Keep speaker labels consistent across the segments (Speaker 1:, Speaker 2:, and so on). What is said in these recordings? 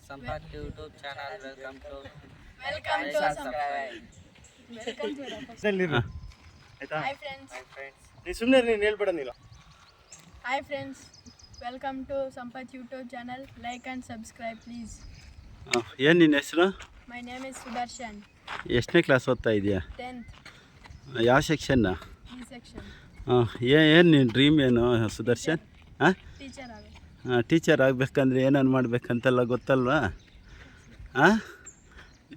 Speaker 1: Sampath YouTube channel. Welcome to
Speaker 2: subscribe.
Speaker 3: Hi
Speaker 2: friends.
Speaker 3: ನೀ ಸುಮ್ಮನೆ ನೀನು ಹೇಳ್ಬೇಡ ನೀನು.
Speaker 2: Hi friends. Welcome to Sampath YouTube channel. Like and subscribe please.
Speaker 4: ಏನು ನಿನ್ನ ಹೆಸರು?
Speaker 2: My name is Sudarshan.
Speaker 4: ಎಷ್ಟನೇ ಕ್ಲಾಸ್ ಓದ್ತಾ ಇದೆಯಾ?
Speaker 2: 10th.
Speaker 4: ಯಾವ ಸೆಕ್ಷನ್ನ?
Speaker 2: E section.
Speaker 4: ಏನು ನಿನ್ನ ಡ್ರೀಮ್ ಏನು ಸುದರ್ಶನ್?
Speaker 2: Teacher ಆಗಬೇಕು.
Speaker 4: ಟೀಚರ್ ಆಗಬೇಕಂದ್ರೆ ಏನನ್ನು ಮಾಡಬೇಕಂತೆಲ್ಲ ಗೊತ್ತಲ್ವಾ?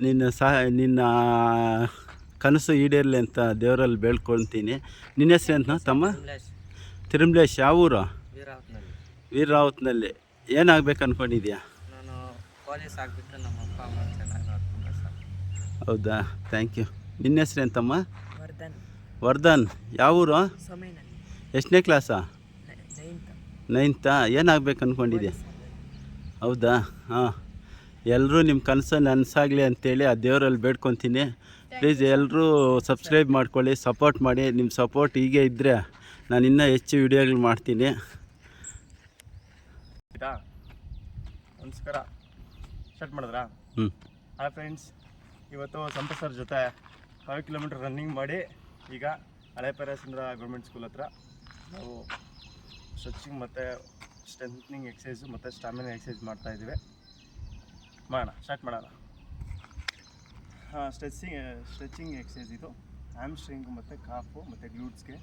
Speaker 4: ನಿನ್ನ ಕನಸು ಈಡೇರಲಿ ಅಂತ ದೇವರಲ್ಲಿ ಬೇಡ್ಕೊಳ್ತೀನಿ. ನಿನ್ನ ಹೆಸರು ಅಂತ ತಮ್ಮ? ತಿರುಮಲೇಶ್. ಯಾವ ಊರು? ವೀರರಾವತ್ನಲ್ಲಿ. ಏನಾಗಬೇಕು ಅಂದ್ಕೊಂಡಿದ್ಯಾ?
Speaker 1: ನಾನು ಪೊಲೀಸ್ ಆಗಿಬಿಟ್ಟು ನಮ್ಮ ಅಪ್ಪ ಅಮ್ಮ ಚೆನ್ನಾಗಿ ನೋಡ್ಕೊಂಡ್ರೆ ಸಾಕು.
Speaker 4: ಹೌದಾ, ಥ್ಯಾಂಕ್ ಯು. ನಿನ್ನ ಹೆಸರು ಎಂತಮ್ಮ? ವರ್ಧನ್. ಯಾವ ಊರು? ಎಷ್ಟನೇ ಕ್ಲಾಸಾ? 9th. ಏನಾಗಬೇಕು ಅಂದ್ಕೊಂಡಿದ್ಯಾ? ಹೌದಾ, ಹಾಂ. ಎಲ್ಲರೂ ನಿಮ್ಮ ಕನಸನ್ನು ನನಸಾಗಲಿ ಅಂತೇಳಿ ಆ ದೇವರಲ್ಲಿ ಬೇಡ್ಕೊತೀನಿ. ಪ್ಲೀಸ್ ಎಲ್ಲರೂ ಸಬ್ಸ್ಕ್ರೈಬ್ ಮಾಡ್ಕೊಳ್ಳಿ, ಸಪೋರ್ಟ್ ಮಾಡಿ. ನಿಮ್ಮ ಸಪೋರ್ಟ್ ಹೀಗೆ ಇದ್ದರೆ ನಾನು ಇನ್ನೂ ಹೆಚ್ಚು ವಿಡಿಯೋಗಳು ಮಾಡ್ತೀನಿ.
Speaker 3: ನಮಸ್ಕಾರ. ಸ್ಟಾರ್ಟ್ ಮಾಡಿದ್ರಾ? ಹಾಯ್ ಫ್ರೆಂಡ್ಸ್, ಇವತ್ತು ಸಂಪತ್ ಸರ್ ಜೊತೆ 5 ಕಿಲೋಮೀಟರ್ ರನ್ನಿಂಗ್ ಮಾಡಿ ಈಗ ಹಳೆಪೇರಸಂದ್ರ ಗೌರ್ಮೆಂಟ್ ಸ್ಕೂಲ್ ಹತ್ರ ನಾವು ಸ್ಟ್ರೆಚಿಂಗ್ ಮತ್ತು ಸ್ಟ್ರೆಂಥನಿಂಗ್ ಎಕ್ಸಸೈಸು ಮತ್ತು ಸ್ಟಾಮಿನಾ ಎಕ್ಸಸೈಸ್ ಮಾಡ್ತಾಯಿದ್ದೀವಿ. ಸ್ಟಾರ್ಟ್ ಮಾಡೋಣ. ಸ್ಟ್ರೆಚಿಂಗ್ ಎಕ್ಸಸೈಸ್ ಇದು ಹ್ಯಾಮ್ಸ್ಟ್ರಿಂಗ್ ಮತ್ತು ಕಾಫು ಮತ್ತು ಗ್ಲೂಟ್ಸ್ಗೆ.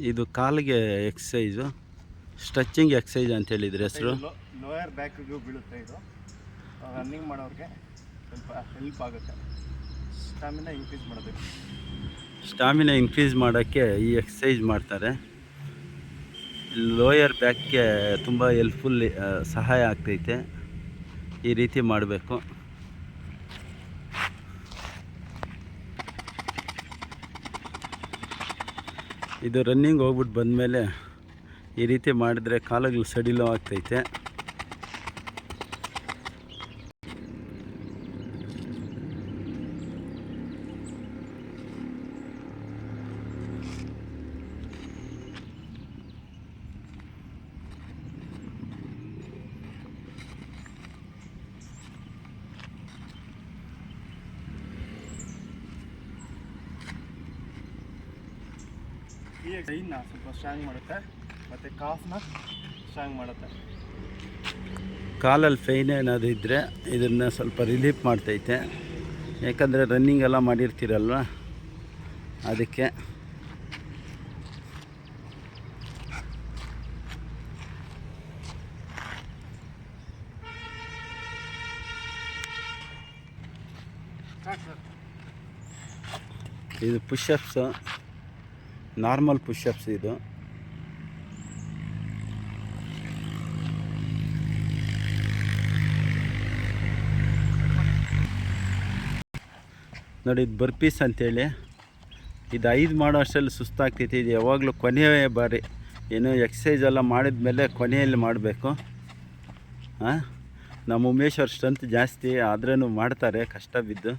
Speaker 4: ಇದು ಕಾಲಿಗೆ ಎಕ್ಸಸೈಸು, ಸ್ಟ್ರೆಚಿಂಗ್ ಎಕ್ಸಸೈಸ್ ಅಂತ ಹೇಳಿದ್ರೆ ಹೆಸರು.
Speaker 3: ಲೋಯರ್ ಬ್ಯಾಕ್ಗೂ ಬೀಳುತ್ತೆ ಇದು. ರನ್ನಿಂಗ್ ಮಾಡೋರಿಗೆ ಸ್ವಲ್ಪ ಹೆಲ್ಪ್ ಆಗುತ್ತೆ. ಸ್ಟಾಮಿನಾ ಇನ್ಕ್ರೀಸ್ ಮಾಡೋಕ್ಕೆ ಈ ಎಕ್ಸಸೈಸ್ ಮಾಡ್ತಾರೆ. ಲೋಯರ್ ಬ್ಯಾಕ್ಗೆ ತುಂಬ ಹೆಲ್ಪ್ಫುಲ್, ಸಹಾಯ ಆಗ್ತೈತೆ. ಈ ರೀತಿ ಮಾಡಬೇಕು. ಇದು ರನ್ನಿಂಗ್ ಹೋಗ್ಬಿಟ್ಟು ಬಂದಮೇಲೆ ಈ ರೀತಿ ಮಾಡಿದ್ರೆ ಕಾಲುಗಳು ಸಡಿಲೋ ಆಗ್ತೈತೆ. ಈ ಕೈನ ಸ್ವಲ್ಪ ಸ್ಟ್ರಾಂಗ್ ಮಾಡುತ್ತೆ ಮತ್ತು ಕಾಫ್ನ ಸ್ಟ್ರಾಂಗ್ ಮಾಡುತ್ತೆ.
Speaker 4: ಕಾಲಲ್ಲಿ ಫೈನ್ ಏನಾದರೂ ಇದ್ದರೆ ಇದನ್ನು ಸ್ವಲ್ಪ ರಿಲೀಫ್ ಮಾಡ್ತೈತೆ. ಯಾಕಂದರೆ ರನ್ನಿಂಗ್ ಎಲ್ಲ ಮಾಡಿರ್ತೀರಲ್ವ, ಅದಕ್ಕೆ. ಇದು ಪುಷಪ್ಸು, ನಾರ್ಮಲ್ ಪುಷಪ್ಸ್ ಇದು. ನೋಡಿ, ಇದು ಬರ್ಪೀಸ್ ಅಂತೇಳಿ. ಇದು 5 ಮಾಡೋ ಅಷ್ಟರಲ್ಲಿ ಸುಸ್ತಾಗ್ತೈತಿ. ಇದು ಯಾವಾಗಲೂ ಕೊನೆಯ ಬಾರಿ ಏನು ಎಕ್ಸಸೈಸ್ ಎಲ್ಲ ಮಾಡಿದ ಮೇಲೆ ಕೊನೆಯಲ್ಲಿ ಮಾಡಬೇಕು. ನಮ್ಮ ಉಮೇಶ್ ಅವ್ರ ಸ್ಟ್ರೆಂತ್ ಜಾಸ್ತಿ ಆದ್ರೂ ಮಾಡ್ತಾರೆ ಕಷ್ಟ ಬಿದ್ದು.